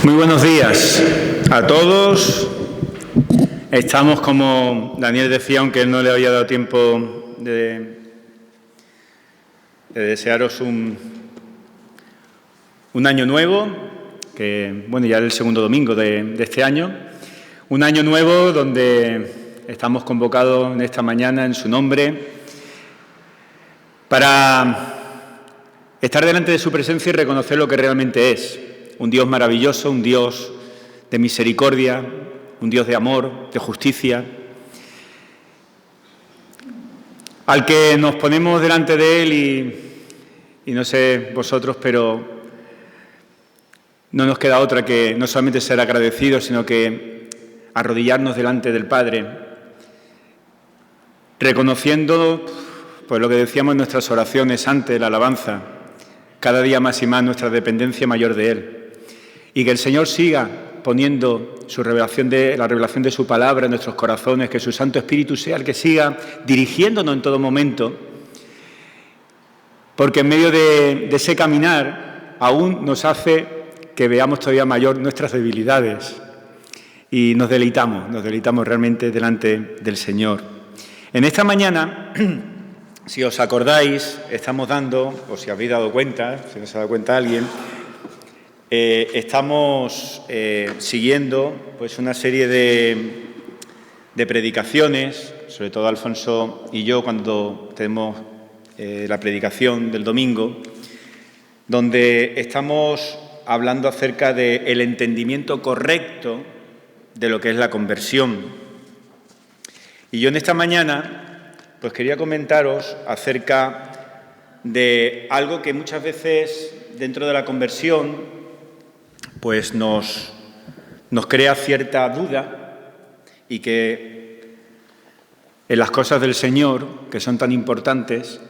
Muy buenos días a todos. Estamos, como Daniel decía, aunque él no le había dado tiempo de desearos un año nuevo, que bueno, ya es el segundo domingo de este año. Un año nuevo donde estamos convocados en esta mañana en su nombre para estar delante de su presencia y reconocer lo que realmente es. Un Dios maravilloso, un Dios de misericordia, un Dios de amor, de justicia, al que nos ponemos delante de Él y no sé vosotros, pero no nos queda otra que no solamente ser agradecidos, sino que arrodillarnos delante del Padre, reconociendo, pues lo que decíamos en nuestras oraciones antes, la alabanza, cada día más y más nuestra dependencia mayor de Él. Y que el Señor siga poniendo la revelación de su palabra en nuestros corazones, que su Santo Espíritu sea el que siga dirigiéndonos en todo momento, porque en medio de ese caminar aún nos hace que veamos todavía mayor nuestras debilidades y nos deleitamos realmente delante del Señor. En esta mañana, si os acordáis, estamos dando, o si habéis dado cuenta, si no se ha dado cuenta alguien, estamos siguiendo pues una serie de predicaciones, sobre todo Alfonso y yo cuando tenemos la predicación del domingo, donde estamos hablando acerca del entendimiento correcto de lo que es la conversión. Y yo en esta mañana pues quería comentaros acerca de algo que muchas veces dentro de la conversión pues nos crea cierta duda y que en las cosas del Señor, que son tan importantes,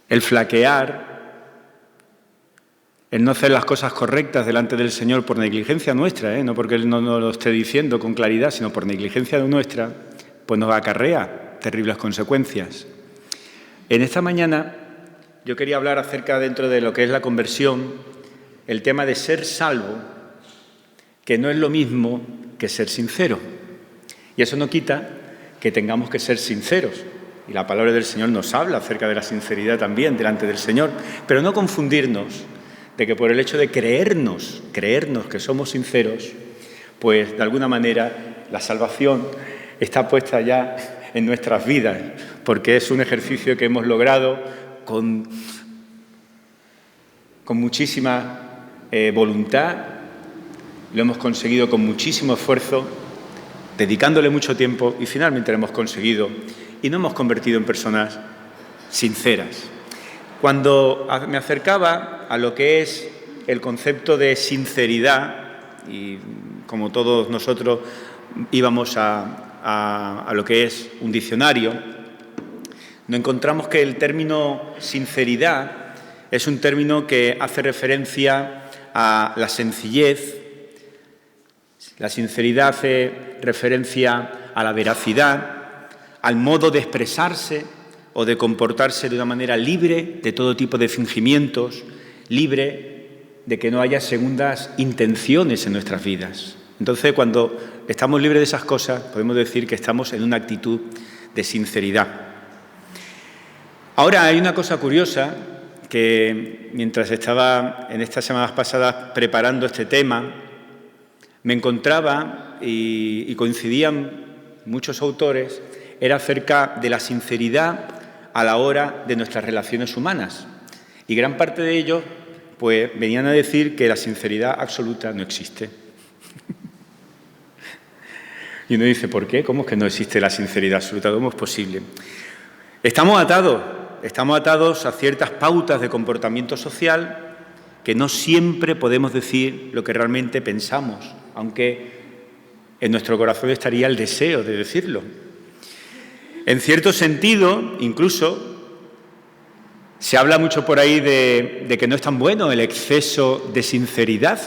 el flaquear, el no hacer las cosas correctas delante del Señor por negligencia nuestra, no porque Él no nos lo esté diciendo con claridad, sino por negligencia nuestra, pues nos acarrea terribles consecuencias. En esta mañana yo quería hablar acerca, dentro de lo que es la conversión, el tema de ser salvo, que no es lo mismo que ser sincero. Y eso no quita que tengamos que ser sinceros. Y la palabra del Señor nos habla acerca de la sinceridad también delante del Señor. Pero no confundirnos de que por el hecho de creernos que somos sinceros, pues de alguna manera la salvación está puesta ya en nuestras vidas, porque es un ejercicio que hemos logrado con muchísima voluntad, lo hemos conseguido con muchísimo esfuerzo, dedicándole mucho tiempo y finalmente lo hemos conseguido y nos hemos convertido en personas sinceras. Cuando me acercaba a lo que es el concepto de sinceridad, y como todos nosotros íbamos a lo que es un diccionario, nos encontramos que el término sinceridad es un término que hace referencia a la sencillez. La sinceridad hace referencia a la veracidad, al modo de expresarse o de comportarse de una manera libre de todo tipo de fingimientos, libre de que no haya segundas intenciones en nuestras vidas. Entonces, cuando estamos libres de esas cosas, podemos decir que estamos en una actitud de sinceridad. Ahora, hay una cosa curiosa que mientras estaba en estas semanas pasadas preparando este tema, me encontraba y coincidían muchos autores, era acerca de la sinceridad a la hora de nuestras relaciones humanas. Y gran parte de ellos pues, venían a decir que la sinceridad absoluta no existe. Y uno dice, ¿por qué? ¿Cómo es que no existe la sinceridad absoluta? ¿Cómo es posible? Estamos atados a ciertas pautas de comportamiento social que no siempre podemos decir lo que realmente pensamos, aunque en nuestro corazón estaría el deseo de decirlo. En cierto sentido, incluso, se habla mucho por ahí de que no es tan bueno el exceso de sinceridad.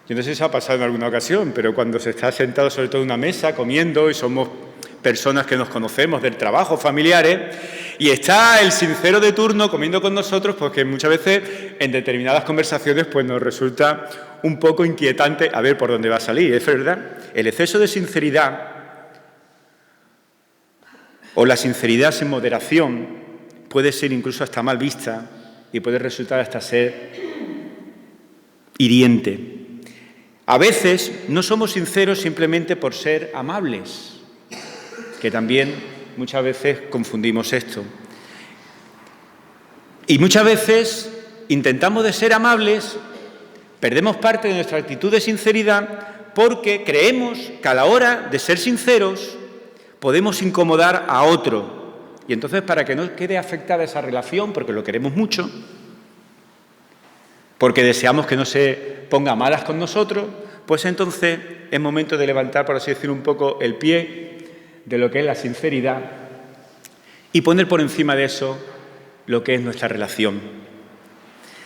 Yo no sé si ha pasado en alguna ocasión, pero cuando se está sentado sobre todo en una mesa comiendo y somos personas que nos conocemos del trabajo, familiares, y está el sincero de turno comiendo con nosotros, porque muchas veces en determinadas conversaciones pues nos resulta un poco inquietante a ver por dónde va a salir. Es verdad, el exceso de sinceridad o la sinceridad sin moderación puede ser incluso hasta mal vista y puede resultar hasta ser hiriente. A veces no somos sinceros simplemente por ser amables, que también muchas veces confundimos esto. Y muchas veces intentamos de ser amables, perdemos parte de nuestra actitud de sinceridad porque creemos que a la hora de ser sinceros podemos incomodar a otro. Y entonces, para que no quede afectada esa relación, porque lo queremos mucho, porque deseamos que no se ponga a malas con nosotros, pues entonces es momento de levantar, por así decir, un poco el pie de lo que es la sinceridad y poner por encima de eso lo que es nuestra relación.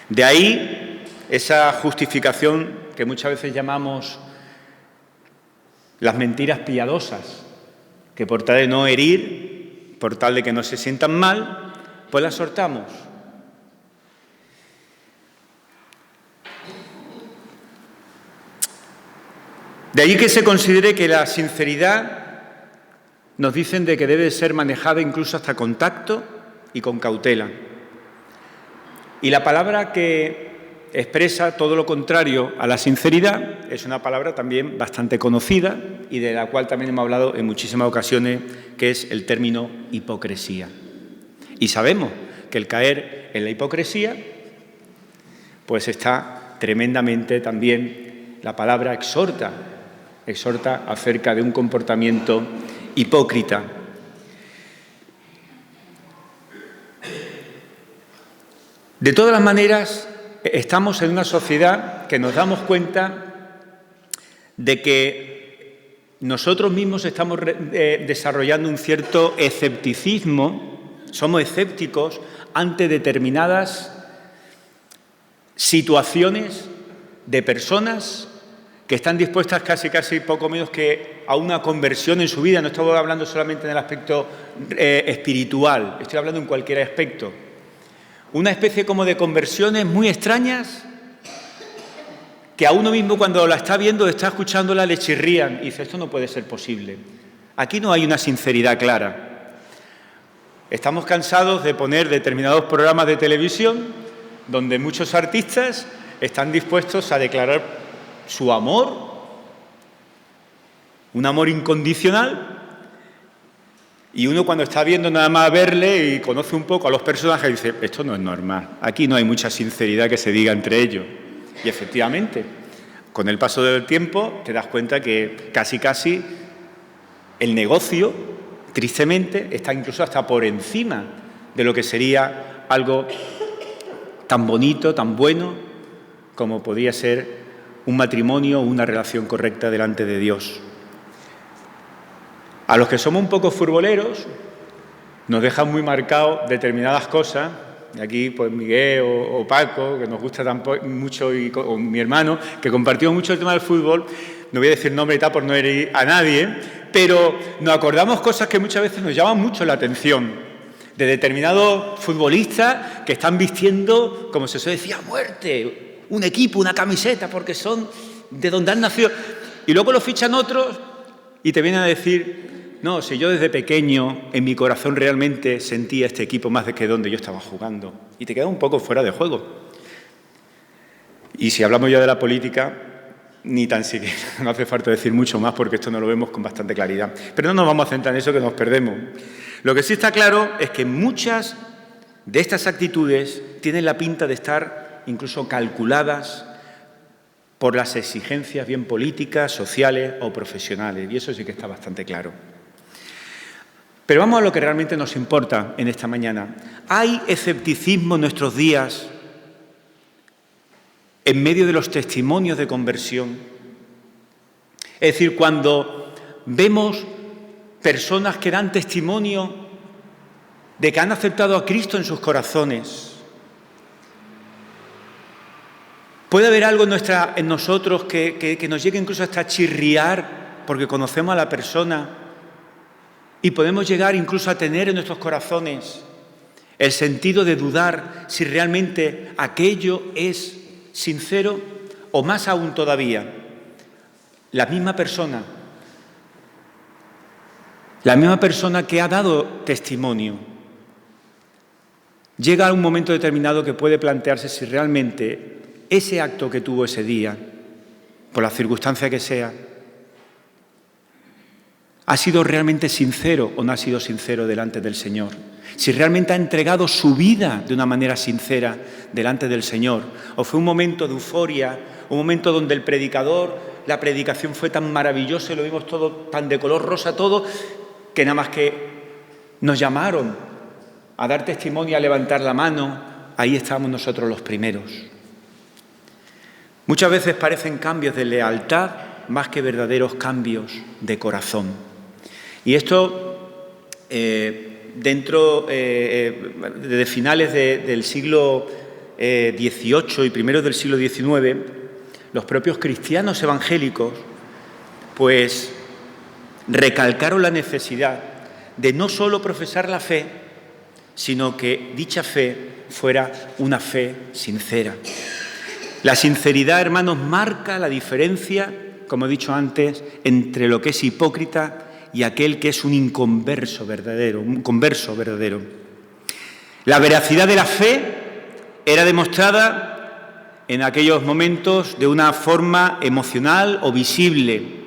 De ahí esa justificación que muchas veces llamamos las mentiras piadosas, que por tal de no herir, por tal de que no se sientan mal, pues las soltamos. De ahí que se considere que la sinceridad nos dicen de que debe ser manejada incluso hasta con tacto y con cautela. Y la palabra que expresa todo lo contrario a la sinceridad es una palabra también bastante conocida y de la cual también hemos hablado en muchísimas ocasiones, que es el término hipocresía. Y sabemos que el caer en la hipocresía, pues está tremendamente también, la palabra exhorta acerca de un comportamiento hipócrita. De todas las maneras, estamos en una sociedad que nos damos cuenta de que nosotros mismos estamos desarrollando un cierto escepticismo, somos escépticos ante determinadas situaciones de personas que están dispuestas casi poco menos que a una conversión en su vida. No estoy hablando solamente en el aspecto espiritual, estoy hablando en cualquier aspecto. Una especie como de conversiones muy extrañas que a uno mismo cuando la está viendo, está escuchándola, le chirrían y dice, esto no puede ser posible. Aquí no hay una sinceridad clara. Estamos cansados de poner determinados programas de televisión donde muchos artistas están dispuestos a declarar su amor, un amor incondicional, y uno cuando está viendo nada más verle y conoce un poco a los personajes dice, esto no es normal, aquí no hay mucha sinceridad que se diga entre ellos. Y efectivamente, con el paso del tiempo te das cuenta que casi el negocio, tristemente, está incluso hasta por encima de lo que sería algo tan bonito, tan bueno, como podría ser un matrimonio o una relación correcta delante de Dios. A los que somos un poco futboleros nos dejan muy marcados determinadas cosas. Y aquí, pues Miguel o Paco, que nos gusta mucho, o mi hermano, que compartimos mucho el tema del fútbol, no voy a decir nombre y tal por no herir a nadie, pero nos acordamos cosas que muchas veces nos llaman mucho la atención, de determinados futbolistas que están vistiendo, como se suele decir, a muerte, un equipo, una camiseta, porque son de donde han nacido. Y luego lo fichan otros y te vienen a decir, no, si yo desde pequeño en mi corazón realmente sentía este equipo más de que donde yo estaba jugando. Y te queda un poco fuera de juego. Y si hablamos ya de la política, ni tan siquiera, no hace falta decir mucho más porque esto no lo vemos con bastante claridad. Pero no nos vamos a centrar en eso, que nos perdemos. Lo que sí está claro es que muchas de estas actitudes tienen la pinta de estar incluso calculadas por las exigencias bien políticas, sociales o profesionales. Y eso sí que está bastante claro. Pero vamos a lo que realmente nos importa en esta mañana. ¿Hay escepticismo en nuestros días en medio de los testimonios de conversión? Es decir, cuando vemos personas que dan testimonio de que han aceptado a Cristo en sus corazones, ¿puede haber algo en nosotros que nos llegue incluso hasta chirriar porque conocemos a la persona y podemos llegar incluso a tener en nuestros corazones el sentido de dudar si realmente aquello es sincero, o más aún todavía, la misma persona que ha dado testimonio, llega a un momento determinado que puede plantearse si realmente ese acto que tuvo ese día, por la circunstancia que sea, ha sido realmente sincero o no ha sido sincero delante del Señor. Si realmente ha entregado su vida de una manera sincera delante del Señor, o fue un momento de euforia, un momento donde el predicador, la predicación fue tan maravillosa y lo vimos todo tan de color rosa todo, que nada más que nos llamaron a dar testimonio, a levantar la mano, ahí estábamos nosotros los primeros. Muchas veces parecen cambios de lealtad más que verdaderos cambios de corazón. Y esto, dentro de finales del siglo XVIII y primeros del siglo XIX, los propios cristianos evangélicos, pues, recalcaron la necesidad de no solo profesar la fe, sino que dicha fe fuera una fe sincera. La sinceridad, hermanos, marca la diferencia, como he dicho antes, entre lo que es hipócrita y aquel que es un inconverso verdadero, un converso verdadero. La veracidad de la fe era demostrada en aquellos momentos de una forma emocional o visible.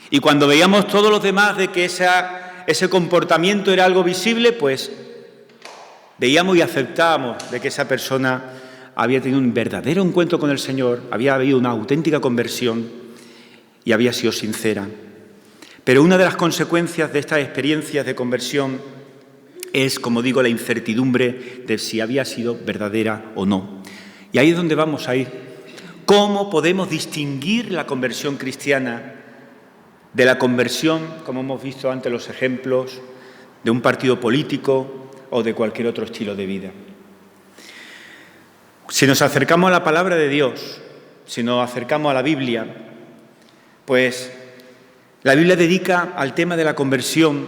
Y cuando veíamos todos los demás de que ese comportamiento era algo visible, pues veíamos y aceptábamos de que esa persona había tenido un verdadero encuentro con el Señor, había habido una auténtica conversión y había sido sincera. Pero una de las consecuencias de estas experiencias de conversión es, como digo, la incertidumbre de si había sido verdadera o no. Y ahí es donde vamos a ir. ¿Cómo podemos distinguir la conversión cristiana de la conversión, como hemos visto antes los ejemplos, de un partido político o de cualquier otro estilo de vida? Si nos acercamos a la palabra de Dios, si nos acercamos a la Biblia, pues la Biblia dedica al tema de la conversión,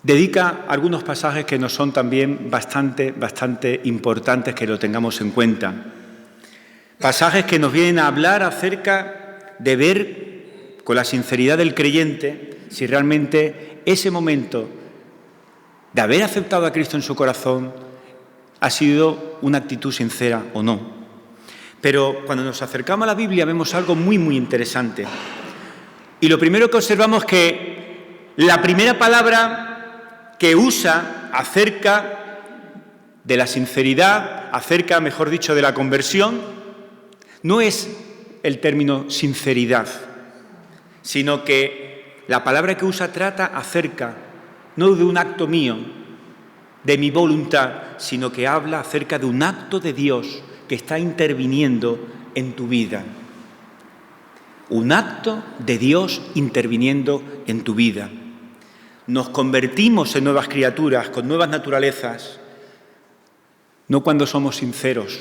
dedica algunos pasajes que nos son también bastante importantes que lo tengamos en cuenta. Pasajes que nos vienen a hablar acerca de ver con la sinceridad del creyente si realmente ese momento de haber aceptado a Cristo en su corazón ha sido una actitud sincera o no. Pero cuando nos acercamos a la Biblia vemos algo muy interesante. Y lo primero que observamos es que la primera palabra que usa acerca de la sinceridad, acerca, mejor dicho, de la conversión, no es el término sinceridad, sino que la palabra que usa trata acerca, no de un acto mío, de mi voluntad, sino que habla acerca de un acto de Dios que está interviniendo en tu vida. Un acto de Dios interviniendo en tu vida. Nos convertimos en nuevas criaturas, con nuevas naturalezas, no cuando somos sinceros,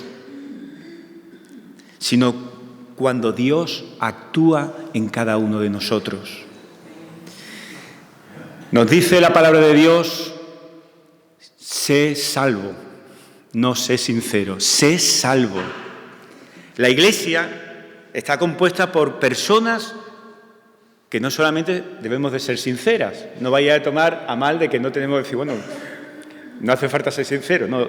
sino cuando Dios actúa en cada uno de nosotros. Nos dice la palabra de Dios: sé salvo, no sé sincero, sé salvo. La Iglesia está compuesta por personas que no solamente debemos de ser sinceras. No vaya a tomar a mal de que no tenemos que decir, bueno, no hace falta ser sincero. No,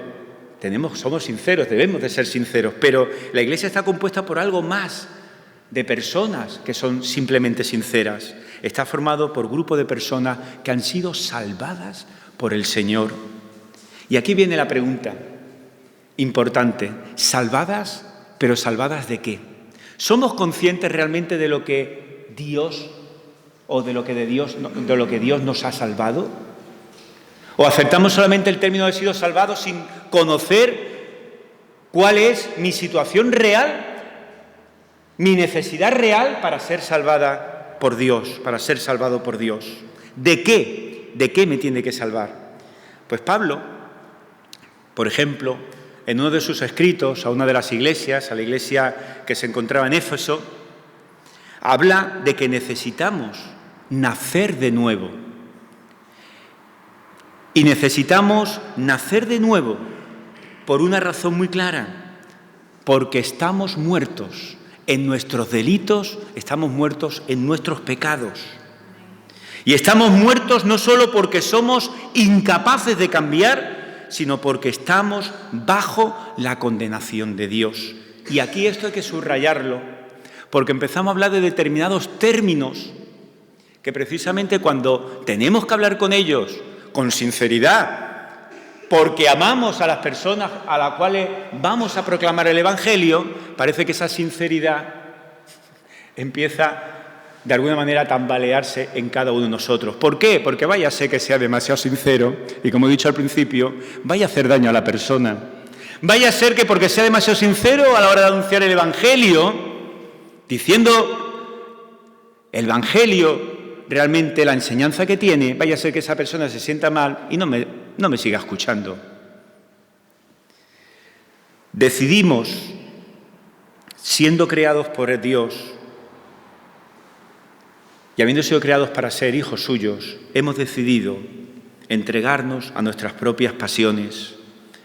somos sinceros, debemos de ser sinceros. Pero la Iglesia está compuesta por algo más de personas que son simplemente sinceras. Está formado por grupos de personas que han sido salvadas por el Señor. Y aquí viene la pregunta importante. ¿Salvadas? ¿Pero salvadas de qué? ¿Somos conscientes realmente de lo que Dios o de lo que Dios nos ha salvado? ¿O aceptamos solamente el término de sido salvado sin conocer cuál es mi situación real, mi necesidad real para ser salvada por Dios, para ser salvado por Dios? ¿De qué? ¿De qué me tiene que salvar? Pues Pablo, por ejemplo, en uno de sus escritos a una de las iglesias, a la iglesia que se encontraba en Éfeso, habla de que necesitamos nacer de nuevo. Y necesitamos nacer de nuevo por una razón muy clara, porque estamos muertos en nuestros delitos, estamos muertos en nuestros pecados. Y estamos muertos no solo porque somos incapaces de cambiar, sino porque estamos bajo la condenación de Dios. Y aquí esto hay que subrayarlo, porque empezamos a hablar de determinados términos que precisamente cuando tenemos que hablar con ellos con sinceridad, porque amamos a las personas a las cuales vamos a proclamar el Evangelio, parece que esa sinceridad empieza de alguna manera a tambalearse en cada uno de nosotros. ¿Por qué? Porque vaya a ser que sea demasiado sincero y, como he dicho al principio, vaya a hacer daño a la persona. Vaya a ser que porque sea demasiado sincero a la hora de anunciar el Evangelio, diciendo el Evangelio, realmente la enseñanza que tiene, vaya a ser que esa persona se sienta mal y no me siga escuchando. Decidimos, siendo creados por Dios y habiendo sido creados para ser hijos suyos, hemos decidido entregarnos a nuestras propias pasiones.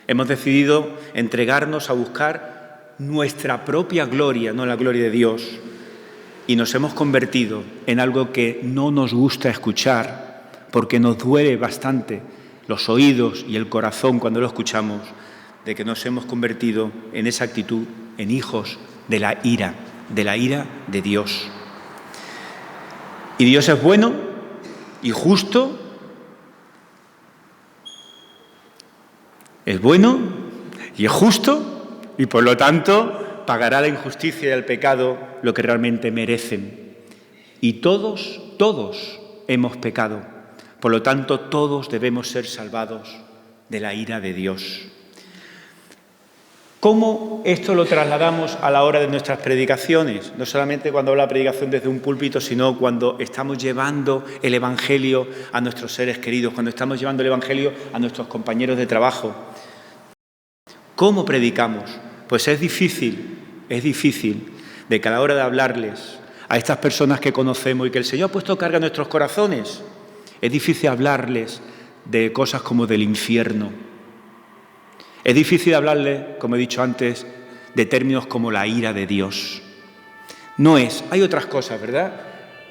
Hemos decidido entregarnos a buscar nuestra propia gloria, no la gloria de Dios. Y nos hemos convertido en algo que no nos gusta escuchar, porque nos duele bastante los oídos y el corazón cuando lo escuchamos, de que nos hemos convertido en esa actitud, en hijos de la ira de Dios. Y Dios es bueno y justo, es bueno y es justo, y por lo tanto pagará la injusticia y el pecado lo que realmente merecen. Y todos hemos pecado. Por lo tanto, todos debemos ser salvados de la ira de Dios. ¿Cómo esto lo trasladamos a la hora de nuestras predicaciones? No solamente cuando hablo de la predicación desde un púlpito, sino cuando estamos llevando el Evangelio a nuestros seres queridos, cuando estamos llevando el Evangelio a nuestros compañeros de trabajo. ¿Cómo predicamos? Pues es difícil de que a la hora de hablarles a estas personas que conocemos y que el Señor ha puesto carga en nuestros corazones, es difícil hablarles de cosas como del infierno. Es difícil hablarles, como he dicho antes, de términos como la ira de Dios. Hay otras cosas, ¿verdad?,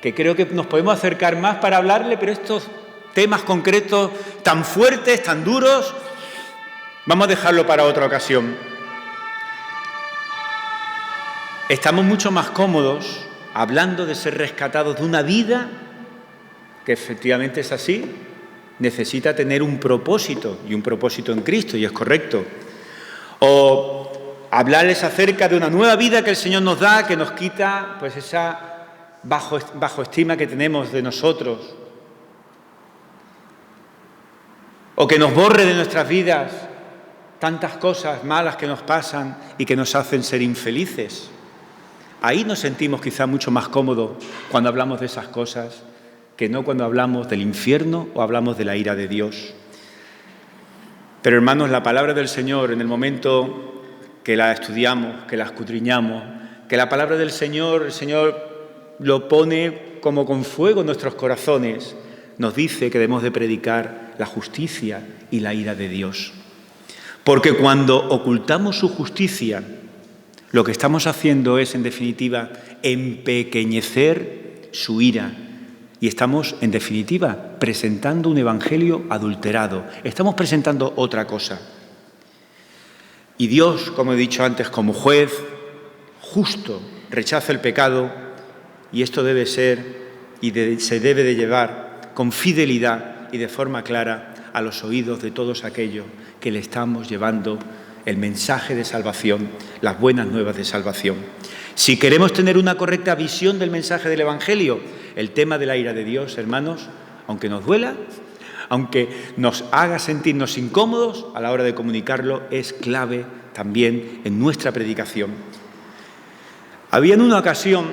que creo que nos podemos acercar más para hablarle, pero estos temas concretos tan fuertes, tan duros, vamos a dejarlo para otra ocasión. Estamos mucho más cómodos hablando de ser rescatados de una vida que efectivamente es así, necesita tener un propósito y un propósito en Cristo, y es correcto. O hablarles acerca de una nueva vida que el Señor nos da, que nos quita pues esa bajo estima que tenemos de nosotros. O que nos borre de nuestras vidas tantas cosas malas que nos pasan y que nos hacen ser infelices. Ahí nos sentimos quizá mucho más cómodos cuando hablamos de esas cosas que no cuando hablamos del infierno o hablamos de la ira de Dios. Pero hermanos, la palabra del Señor, en el momento que la estudiamos, que la escudriñamos, que la palabra del Señor, el Señor lo pone como con fuego en nuestros corazones, nos dice que debemos de predicar la justicia y la ira de Dios. Porque cuando ocultamos su justicia, lo que estamos haciendo es, en definitiva, empequeñecer su ira. Y estamos, en definitiva, presentando un evangelio adulterado. Estamos presentando otra cosa. Y Dios, como he dicho antes, como juez justo, rechaza el pecado, y esto debe ser y se debe de llevar con fidelidad y de forma clara a los oídos de todos aquellos que le estamos llevando el mensaje de salvación, las buenas nuevas de salvación. Si queremos tener una correcta visión del mensaje del Evangelio, el tema de la ira de Dios, hermanos, aunque nos duela, aunque nos haga sentirnos incómodos a la hora de comunicarlo, es clave también en nuestra predicación. Había en una ocasión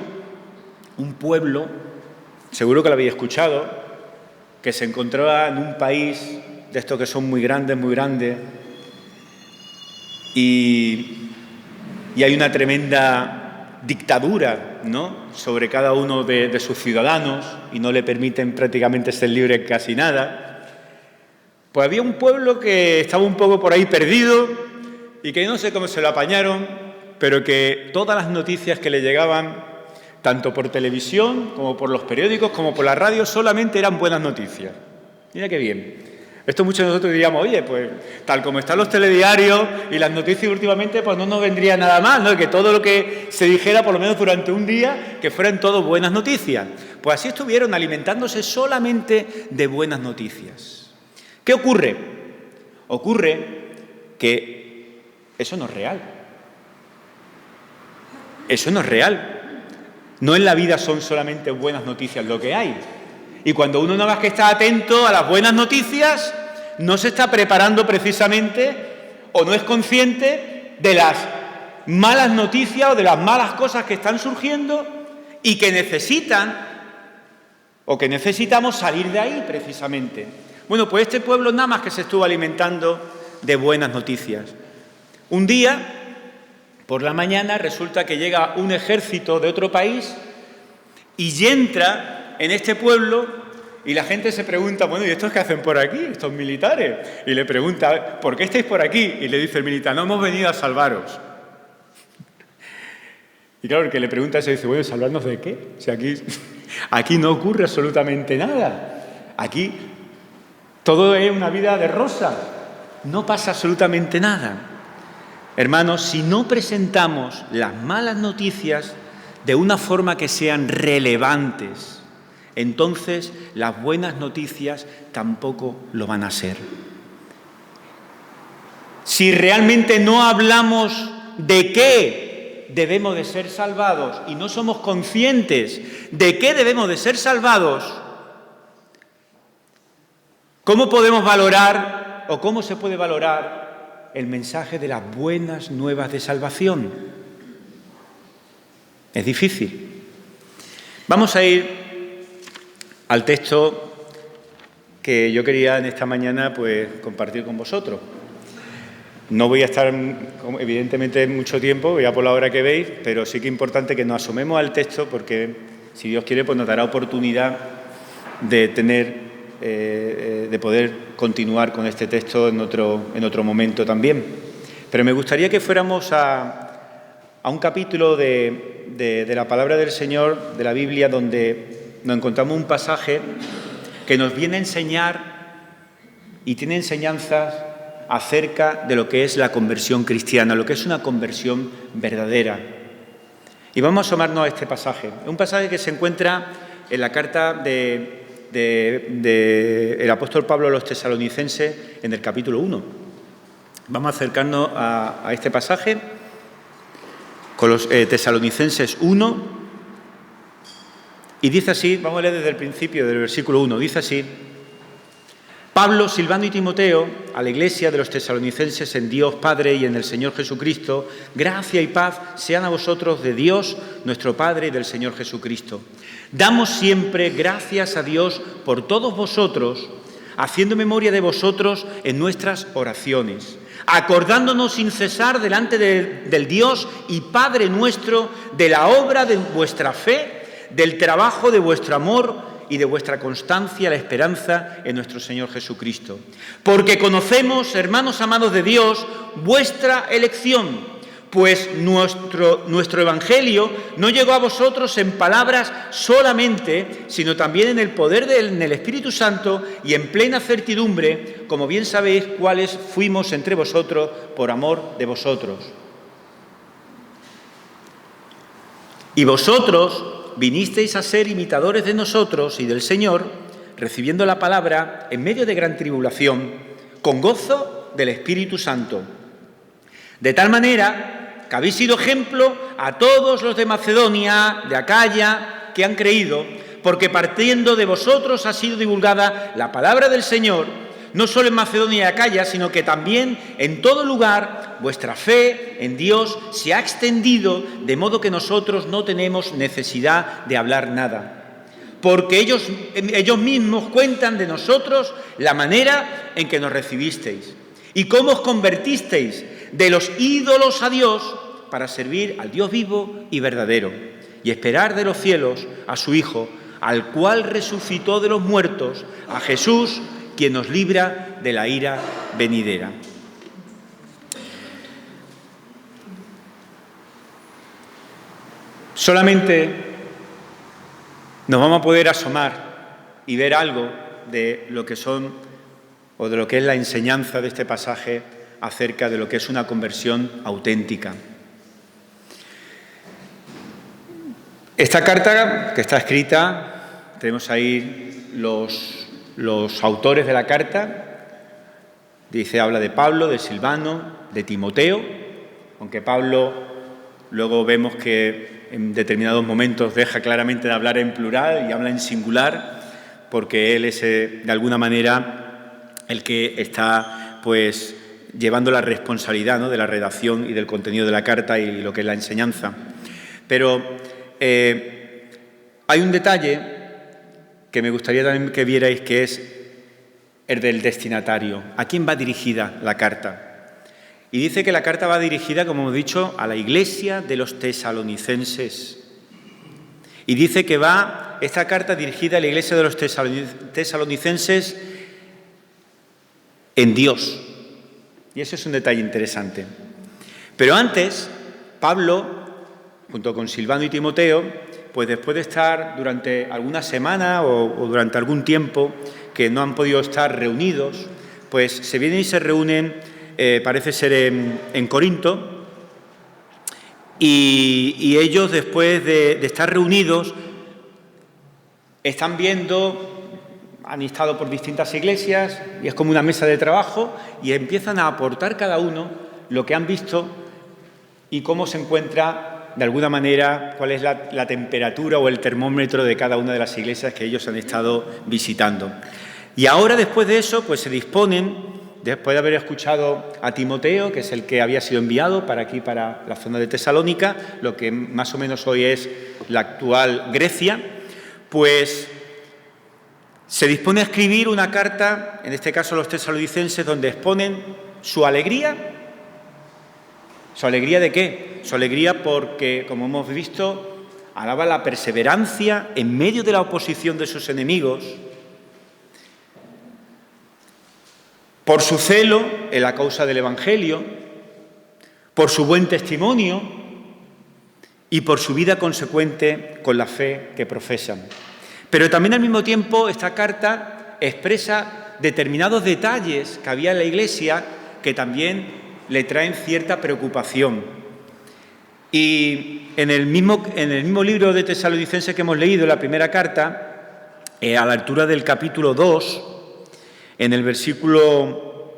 un pueblo, seguro que lo habéis escuchado, que se encontraba en un país de estos que son muy grandes, y hay una tremenda dictadura, ¿no?, sobre cada uno de sus ciudadanos, y no le permiten prácticamente ser libre en casi nada. Pues había un pueblo que estaba un poco por ahí perdido y que no sé cómo se lo apañaron, pero que todas las noticias que le llegaban, tanto por televisión como por los periódicos como por la radio, solamente eran buenas noticias. Mira qué bien. Esto muchos de nosotros diríamos, oye, pues tal como están los telediarios y las noticias últimamente, pues no nos vendría nada mal, ¿no? Que todo lo que se dijera, por lo menos durante un día, que fueran todo buenas noticias. Pues así estuvieron alimentándose solamente de buenas noticias. ¿Qué ocurre? Ocurre que eso no es real. Eso no es real. No en la vida son solamente buenas noticias lo que hay. Y cuando uno no más que está atento a las buenas noticias, no se está preparando precisamente o no es consciente de las malas noticias o de las malas cosas que están surgiendo y que necesitan o que necesitamos salir de ahí precisamente. Bueno, pues este pueblo nada más que se estuvo alimentando de buenas noticias. Un día, por la mañana, resulta que llega un ejército de otro país y entra en este pueblo y la gente se pregunta, bueno, ¿y estos qué hacen por aquí, estos militares? Y le pregunta, ¿por qué estáis por aquí? Y le dice el militar, no hemos venido a salvaros. Y claro, el que le pregunta eso dice, bueno, ¿salvarnos de qué? O sea, aquí no ocurre absolutamente nada. Aquí todo es una vida de rosa. No pasa absolutamente nada. Hermanos, si no presentamos las malas noticias de una forma que sean relevantes, entonces las buenas noticias tampoco lo van a ser. Si realmente no hablamos de qué debemos de ser salvados y no somos conscientes de qué debemos de ser salvados, ¿cómo podemos valorar o cómo se puede valorar el mensaje de las buenas nuevas de salvación? Es difícil. Vamos a ir al texto que yo quería en esta mañana pues compartir con vosotros. No voy a estar, evidentemente, mucho tiempo, ya por la hora que veis, pero sí que es importante que nos asomemos al texto porque, si Dios quiere, pues nos dará oportunidad de de poder continuar con este texto en otro momento también. Pero me gustaría que fuéramos a un capítulo de la palabra del Señor, de la Biblia, donde nos encontramos un pasaje que nos viene a enseñar y tiene enseñanzas acerca de lo que es la conversión cristiana, lo que es una conversión verdadera. Y vamos a asomarnos a este pasaje. Es un pasaje que se encuentra en la carta del apóstol Pablo a los tesalonicenses en el capítulo 1. Vamos a acercarnos a este pasaje con los tesalonicenses 1. Y dice así, vamos a leer desde el principio del versículo 1, dice así: Pablo, Silvano y Timoteo, a la iglesia de los tesalonicenses en Dios Padre y en el Señor Jesucristo, gracia y paz sean a vosotros de Dios, nuestro Padre, y del Señor Jesucristo. Damos siempre gracias a Dios por todos vosotros, haciendo memoria de vosotros en nuestras oraciones, acordándonos sin cesar delante del Dios y Padre nuestro de la obra de vuestra fe, del trabajo de vuestro amor y de vuestra constancia, la esperanza en nuestro Señor Jesucristo. Porque conocemos, hermanos amados de Dios, vuestra elección, pues nuestro Evangelio no llegó a vosotros en palabras solamente, sino también en el poder en el Espíritu Santo y en plena certidumbre, como bien sabéis cuáles fuimos entre vosotros por amor de vosotros. Y vosotros vinisteis a ser imitadores de nosotros y del Señor, recibiendo la palabra en medio de gran tribulación, con gozo del Espíritu Santo. De tal manera que habéis sido ejemplo a todos los de Macedonia, de Acaya, que han creído, porque partiendo de vosotros ha sido divulgada la palabra del Señor, no solo en Macedonia y Acaya, sino que también en todo lugar vuestra fe en Dios se ha extendido, de modo que nosotros no tenemos necesidad de hablar nada. Porque ellos mismos cuentan de nosotros la manera en que nos recibisteis y cómo os convertisteis de los ídolos a Dios para servir al Dios vivo y verdadero y esperar de los cielos a su Hijo, al cual resucitó de los muertos, a Jesús, quien nos libra de la ira venidera. Solamente nos vamos a poder asomar y ver algo de lo que son o de lo que es la enseñanza de este pasaje acerca de lo que es una conversión auténtica. Esta carta que está escrita, tenemos ahí los autores de la carta, habla de Pablo, de Silvano, de Timoteo, aunque Pablo luego vemos que en determinados momentos deja claramente de hablar en plural y habla en singular, porque él es de alguna manera el que está pues llevando la responsabilidad, ¿no?, de la redacción y del contenido de la carta y lo que es la enseñanza. Pero hay un detalle que me gustaría también que vierais, que es el del destinatario. ¿A quién va dirigida la carta? Y dice que la carta va dirigida, como hemos dicho, a la iglesia de los tesalonicenses. Y dice que va esta carta dirigida a la iglesia de los tesalonicenses en Dios. Y eso es un detalle interesante. Pero antes, Pablo, junto con Silvano y Timoteo, pues después de estar durante alguna semana o durante algún tiempo que no han podido estar reunidos, pues se vienen y se reúnen, parece ser en Corinto, y ellos, después de estar reunidos, están viendo, han estado por distintas iglesias y es como una mesa de trabajo y empiezan a aportar cada uno lo que han visto y cómo se encuentra, de alguna manera, cuál es la temperatura o el termómetro de cada una de las iglesias que ellos han estado visitando. Y ahora, después de eso, pues se disponen, después de haber escuchado a Timoteo, que es el que había sido enviado para aquí, para la zona de Tesalónica, lo que más o menos hoy es la actual Grecia, pues se dispone a escribir una carta, en este caso a los tesalonicenses, donde exponen su alegría. ¿Su alegría de qué? Su alegría porque, como hemos visto, alaba la perseverancia en medio de la oposición de sus enemigos, por su celo en la causa del Evangelio, por su buen testimonio y por su vida consecuente con la fe que profesan. Pero también al mismo tiempo esta carta expresa determinados detalles que había en la Iglesia que también le traen cierta preocupación. Y en el mismo libro de Tesalonicenses que hemos leído, la primera carta, a la altura del capítulo 2, en el versículo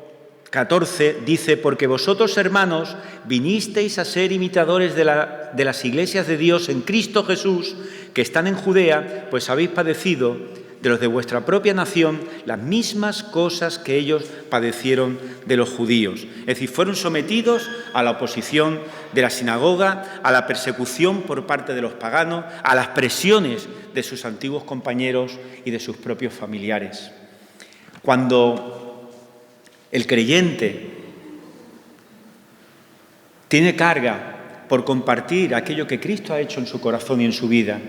14, dice: porque vosotros, hermanos, vinisteis a ser imitadores de las iglesias de Dios en Cristo Jesús, que están en Judea, pues habéis padecido de los de vuestra propia nación las mismas cosas que ellos padecieron de los judíos. Es decir, fueron sometidos a la oposición de la sinagoga, a la persecución por parte de los paganos, a las presiones de sus antiguos compañeros y de sus propios familiares. Cuando el creyente tiene carga por compartir aquello que Cristo ha hecho en su corazón y en su vida,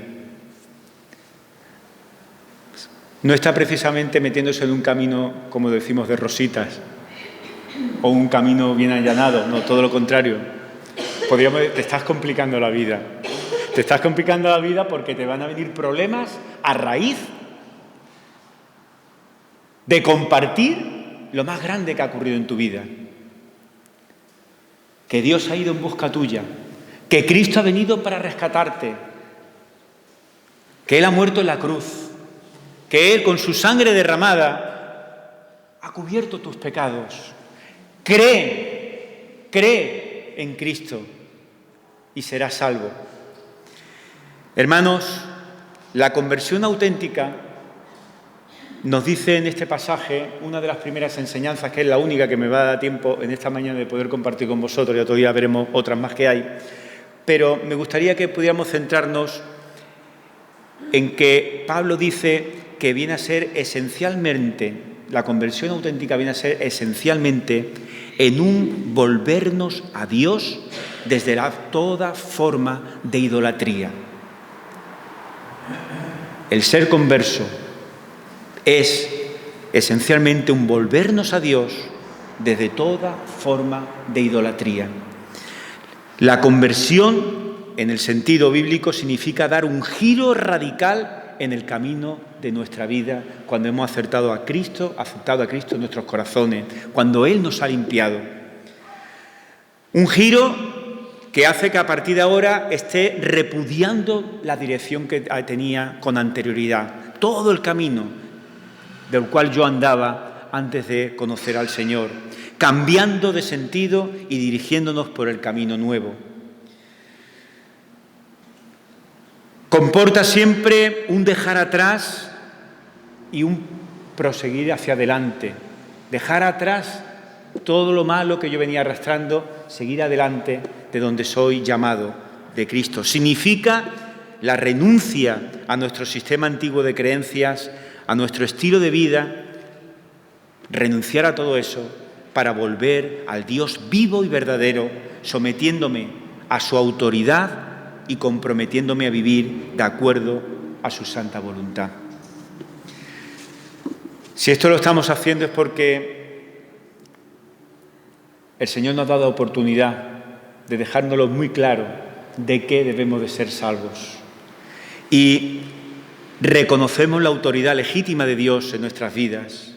no está precisamente metiéndose en un camino, como decimos, de rositas, o un camino bien allanado, no, todo lo contrario. Te estás complicando la vida. Te estás complicando la vida porque te van a venir problemas a raíz de compartir lo más grande que ha ocurrido en tu vida. Que Dios ha ido en busca tuya, que Cristo ha venido para rescatarte, que Él ha muerto en la cruz, que Él con su sangre derramada ha cubierto tus pecados. Cree en Cristo y serás salvo. Hermanos, la conversión auténtica nos dice en este pasaje una de las primeras enseñanzas, que es la única que me va a dar tiempo en esta mañana de poder compartir con vosotros, y otro día veremos otras más que hay, pero me gustaría que pudiéramos centrarnos en que Pablo dice que viene a ser esencialmente, la conversión auténtica viene a ser esencialmente en un volvernos a Dios desde toda forma de idolatría. El ser converso es esencialmente un volvernos a Dios desde toda forma de idolatría. La conversión, en el sentido bíblico, significa dar un giro radical en el camino de nuestra vida cuando hemos aceptado a Cristo en nuestros corazones, cuando Él nos ha limpiado. Un giro que hace que a partir de ahora esté repudiando la dirección que tenía con anterioridad, todo el camino del cual yo andaba antes de conocer al Señor, cambiando de sentido y dirigiéndonos por el camino nuevo. Comporta siempre un dejar atrás y un proseguir hacia adelante. Dejar atrás todo lo malo que yo venía arrastrando, seguir adelante de donde soy llamado, de Cristo. Significa la renuncia a nuestro sistema antiguo de creencias, a nuestro estilo de vida, renunciar a todo eso para volver al Dios vivo y verdadero, sometiéndome a su autoridad y comprometiéndome a vivir de acuerdo a su santa voluntad. Si esto lo estamos haciendo es porque el Señor nos ha dado oportunidad de dejárnoslo muy claro de qué debemos de ser salvos. Y reconocemos la autoridad legítima de Dios en nuestras vidas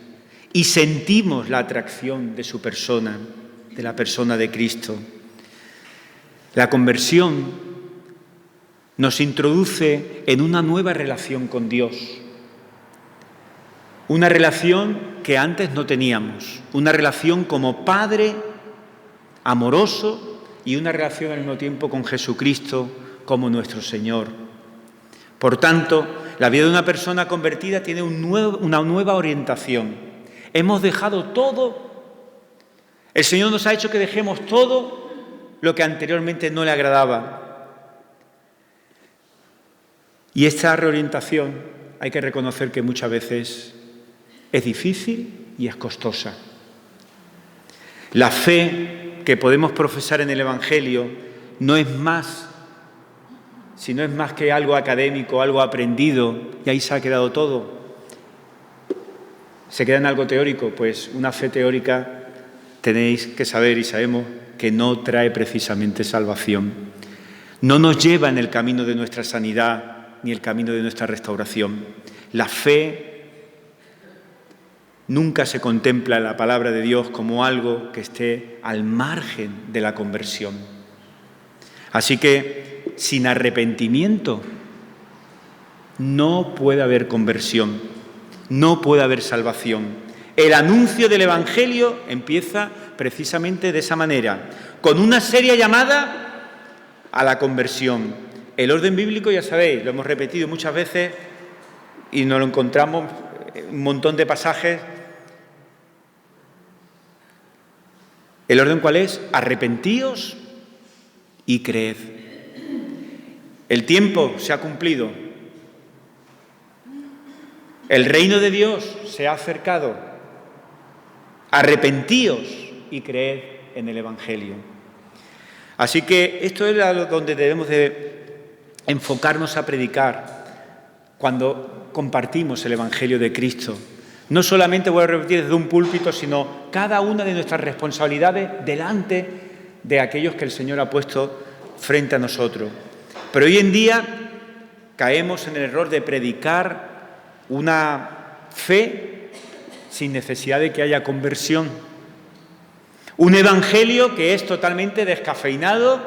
y sentimos la atracción de su persona, de la persona de Cristo. La conversión nos introduce en una nueva relación con Dios, una relación que antes no teníamos, una relación como Padre amoroso y una relación al mismo tiempo con Jesucristo como nuestro Señor. Por tanto, la vida de una persona convertida tiene una nueva orientación. Hemos dejado todo. El Señor nos ha hecho que dejemos todo lo que anteriormente no le agradaba. Y esta reorientación hay que reconocer que muchas veces es difícil y es costosa. La fe que podemos profesar en el Evangelio no es más que algo académico, algo aprendido, y ahí se ha quedado todo. ¿Se queda en algo teórico? Pues una fe teórica tenéis que saber y sabemos que no trae precisamente salvación. No nos lleva en el camino de nuestra sanidad ni el camino de nuestra restauración. La fe nunca se contempla en la palabra de Dios como algo que esté al margen de la conversión. Así que, sin arrepentimiento, no puede haber conversión, no puede haber salvación. El anuncio del Evangelio empieza precisamente de esa manera, con una seria llamada a la conversión. El orden bíblico, ya sabéis, lo hemos repetido muchas veces y nos lo encontramos en un montón de pasajes. ¿El orden cuál es? Arrepentíos y creed. El tiempo se ha cumplido. El reino de Dios se ha acercado. Arrepentíos y creed en el Evangelio. Así que esto es donde debemos de enfocarnos a predicar cuando compartimos el Evangelio de Cristo. No solamente, voy a repetir, desde un púlpito, sino cada una de nuestras responsabilidades delante de aquellos que el Señor ha puesto frente a nosotros. Pero hoy en día caemos en el error de predicar una fe sin necesidad de que haya conversión. Un evangelio que es totalmente descafeinado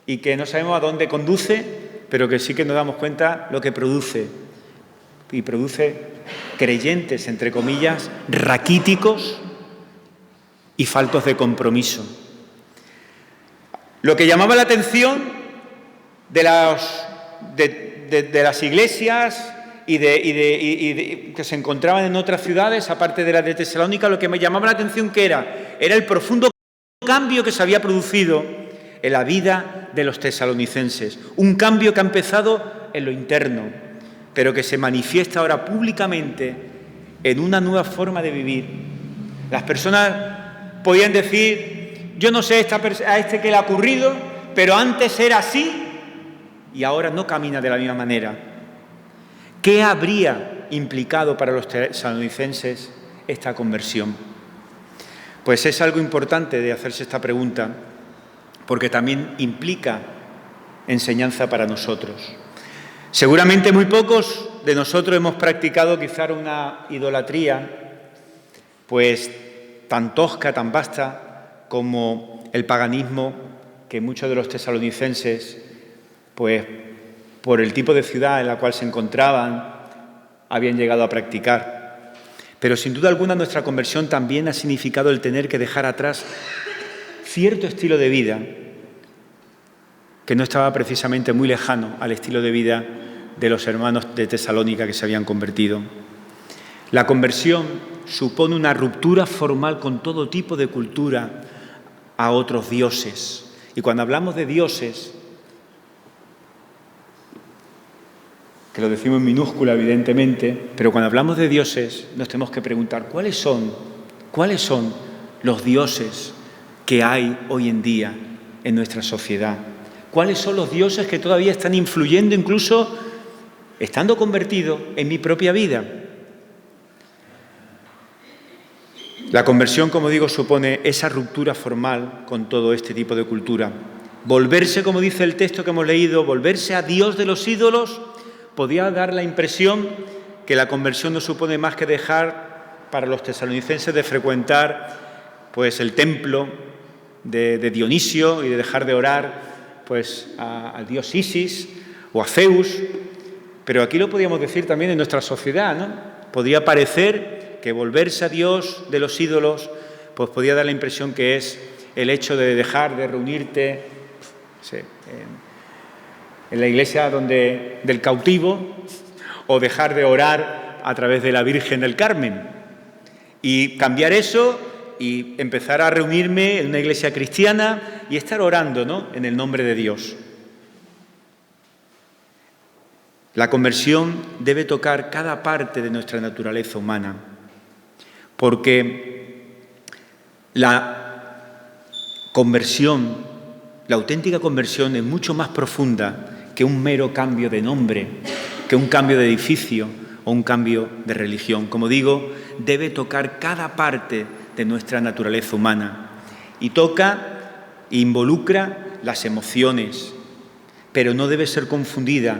y que no sabemos a dónde conduce, pero que sí que nos damos cuenta lo que produce. Y produce creyentes, entre comillas, raquíticos y faltos de compromiso. Lo que llamaba la atención de las iglesias y que se encontraban en otras ciudades, aparte de la de Tesalónica, lo que me llamaba la atención que era el profundo cambio que se había producido en la vida de los tesalonicenses. Un cambio que ha empezado en lo interno, pero que se manifiesta ahora públicamente en una nueva forma de vivir. Las personas podían decir, yo no sé a este qué le ha ocurrido, pero antes era así y ahora no camina de la misma manera. ¿Qué habría implicado para los tesalonicenses esta conversión? Pues es algo importante de hacerse esta pregunta, porque también implica enseñanza para nosotros. Seguramente muy pocos de nosotros hemos practicado quizá una idolatría pues tan tosca, tan vasta como el paganismo que muchos de los tesalonicenses, pues por el tipo de ciudad en la cual se encontraban, habían llegado a practicar. Pero sin duda alguna nuestra conversión también ha significado el tener que dejar atrás cierto estilo de vida que no estaba precisamente muy lejano al estilo de vida de los hermanos de Tesalónica que se habían convertido. La conversión supone una ruptura formal con todo tipo de cultura a otros dioses. Y cuando hablamos de dioses, que lo decimos en minúscula evidentemente, pero cuando hablamos de dioses nos tenemos que preguntar ¿cuáles son los dioses que hay hoy en día en nuestra sociedad? ¿Cuáles son los dioses que todavía están influyendo, incluso estando convertido, en mi propia vida? La conversión, como digo, supone esa ruptura formal con todo este tipo de cultura. Volverse, como dice el texto que hemos leído, volverse a Dios de los ídolos, podía dar la impresión que la conversión no supone más que dejar para los tesalonicenses de frecuentar pues el templo de Dionisio y de dejar de orar pues al dios Isis o a Zeus, pero aquí lo podríamos decir también en nuestra sociedad, ¿no? Podría parecer que volverse a Dios de los ídolos pues podía dar la impresión que es el hecho de dejar de reunirte en la iglesia del cautivo o dejar de orar a través de la Virgen del Carmen y cambiar eso y empezar a reunirme en una iglesia cristiana y estar orando, ¿no?, en el nombre de Dios. La conversión debe tocar cada parte de nuestra naturaleza humana, porque la conversión, la auténtica conversión es mucho más profunda que un mero cambio de nombre, que un cambio de edificio o un cambio de religión. Como digo, debe tocar cada parte de nuestra naturaleza humana y toca e involucra las emociones, pero no debe ser confundida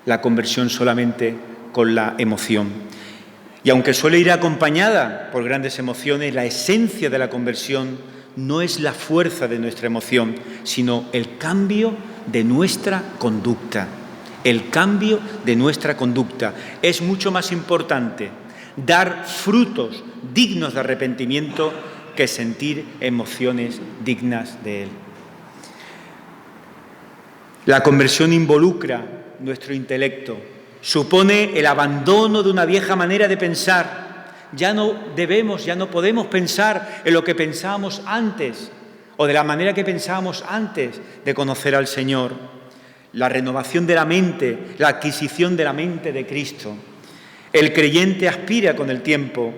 la conversión solamente con la emoción. Y aunque suele ir acompañada por grandes emociones, la esencia de la conversión no es la fuerza de nuestra emoción, sino el cambio de nuestra conducta. El cambio de nuestra conducta. Es mucho más importante dar frutos dignos de arrepentimiento que sentir emociones dignas de él. La conversión involucra nuestro intelecto, supone el abandono de una vieja manera de pensar. Ya no podemos pensar en lo que pensábamos antes o de la manera que pensábamos antes de conocer al Señor. La renovación de la mente, la adquisición de la mente de Cristo. El creyente aspira con el tiempo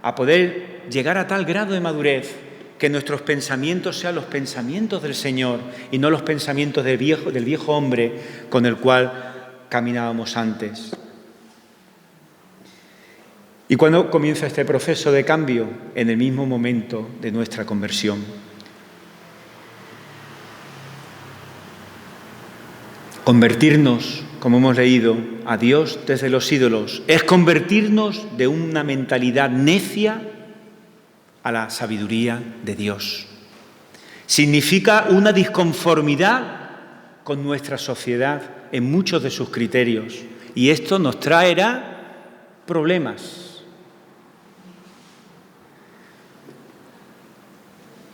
a poder llegar a tal grado de madurez que nuestros pensamientos sean los pensamientos del Señor y no los pensamientos del viejo hombre con el cual caminábamos antes. ¿Y cuándo comienza este proceso de cambio? En el mismo momento de nuestra conversión. Convertirnos, como hemos leído, a Dios desde los ídolos es convertirnos de una mentalidad necia a la sabiduría de Dios. Significa una disconformidad con nuestra sociedad en muchos de sus criterios y esto nos traerá problemas.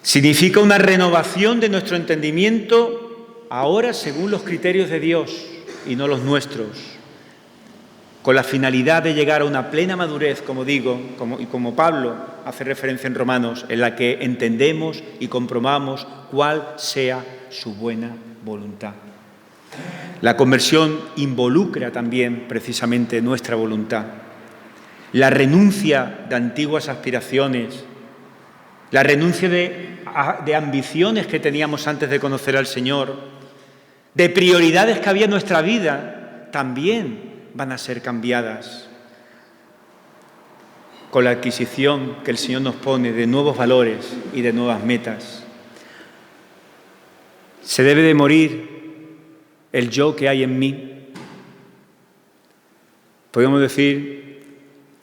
Significa una renovación de nuestro entendimiento ahora según los criterios de Dios y no los nuestros, con la finalidad de llegar a una plena madurez, como digo, como Pablo hace referencia en Romanos, en la que entendemos y comprobamos cuál sea su buena voluntad. La conversión involucra también precisamente nuestra voluntad. La renuncia de antiguas aspiraciones, la renuncia de ambiciones que teníamos antes de conocer al Señor, de prioridades que había en nuestra vida, también van a ser cambiadas con la adquisición que el Señor nos pone de nuevos valores y de nuevas metas. Se debe de morir el yo que hay en mí. Podemos decir,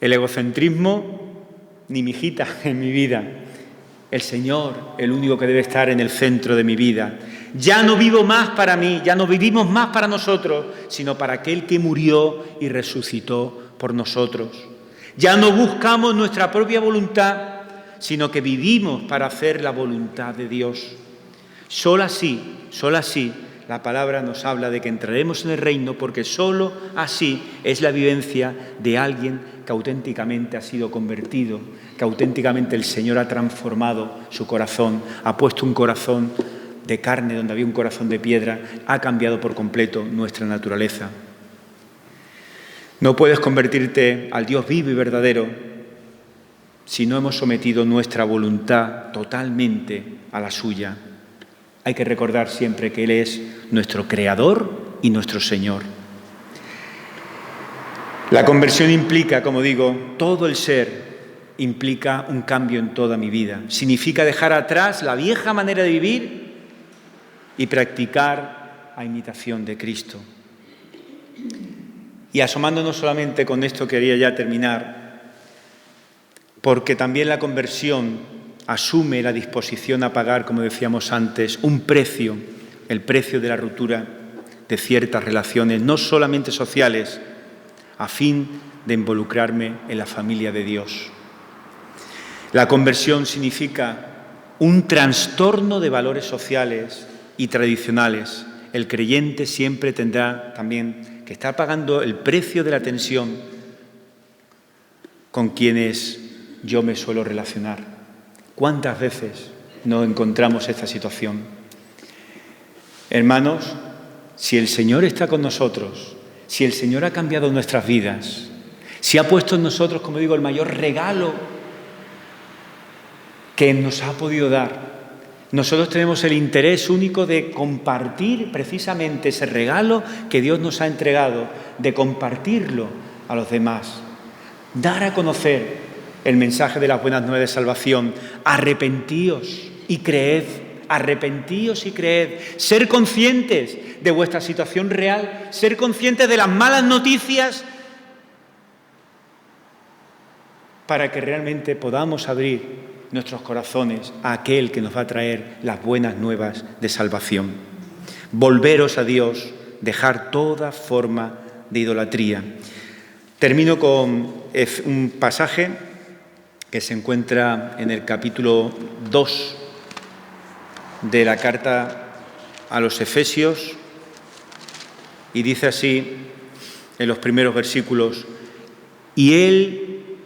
el egocentrismo, ni mijita en mi vida. El Señor, el único que debe estar en el centro de mi vida. Ya no vivo más para mí, ya no vivimos más para nosotros, sino para aquel que murió y resucitó por nosotros. Ya no buscamos nuestra propia voluntad, sino que vivimos para hacer la voluntad de Dios. Solo así, la palabra nos habla de que entraremos en el reino, porque solo así es la vivencia de alguien que auténticamente ha sido convertido, que auténticamente el Señor ha transformado su corazón, ha puesto un corazón de carne donde había un corazón de piedra, ha cambiado por completo nuestra naturaleza. No puedes convertirte al Dios vivo y verdadero si no hemos sometido nuestra voluntad totalmente a la suya. Hay que recordar siempre que Él es nuestro Creador y nuestro Señor. La conversión implica, como digo, todo el ser, implica un cambio en toda mi vida. Significa dejar atrás la vieja manera de vivir y practicar a imitación de Cristo. Y asomándonos solamente con esto, quería ya terminar, porque también la conversión asume la disposición a pagar, como decíamos antes, un precio, el precio de la ruptura de ciertas relaciones, no solamente sociales, a fin de involucrarme en la familia de Dios. La conversión significa un trastorno de valores sociales y tradicionales. El creyente siempre tendrá también que estar pagando el precio de la tensión con quienes yo me suelo relacionar. ¿Cuántas veces nos encontramos esta situación? Hermanos, si el Señor está con nosotros, si el Señor ha cambiado nuestras vidas, si ha puesto en nosotros, como digo, el mayor regalo que nos ha podido dar, nosotros tenemos el interés único de compartir precisamente ese regalo que Dios nos ha entregado, de compartirlo a los demás, dar a conocer el mensaje de las buenas nuevas de salvación. Arrepentíos y creed, arrepentíos y creed. Ser conscientes de vuestra situación real, ser conscientes de las malas noticias para que realmente podamos abrir nuestros corazones a aquel que nos va a traer las buenas nuevas de salvación. Volveros a Dios, dejar toda forma de idolatría. Termino con un pasaje que se encuentra en el capítulo 2 de la carta a los Efesios y dice así en los primeros versículos: y Él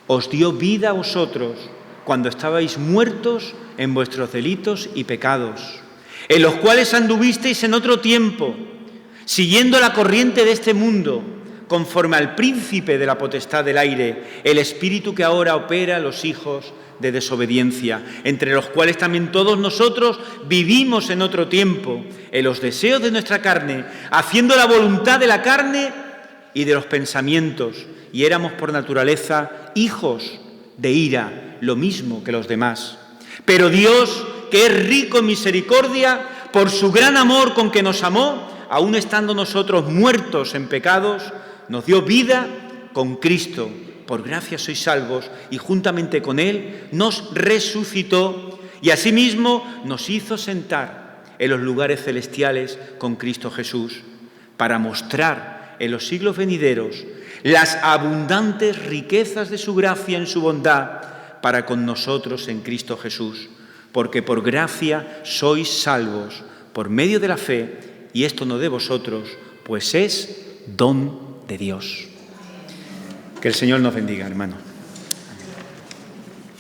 os dio vida a vosotros cuando estabais muertos en vuestros delitos y pecados, en los cuales anduvisteis en otro tiempo, siguiendo la corriente de este mundo, conforme al príncipe de la potestad del aire, el espíritu que ahora opera los hijos de desobediencia, entre los cuales también todos nosotros vivimos en otro tiempo, en los deseos de nuestra carne, haciendo la voluntad de la carne y de los pensamientos, y éramos por naturaleza hijos de ira, lo mismo que los demás. Pero Dios, que es rico en misericordia, por su gran amor con que nos amó, aun estando nosotros muertos en pecados, nos dio vida con Cristo. Por gracia sois salvos, y juntamente con Él nos resucitó y asimismo nos hizo sentar en los lugares celestiales con Cristo Jesús, para mostrar en los siglos venideros las abundantes riquezas de su gracia en su bondad para con nosotros en Cristo Jesús, porque por gracia sois salvos por medio de la fe, y esto no de vosotros, pues es don de Dios. Que el Señor nos bendiga, hermano.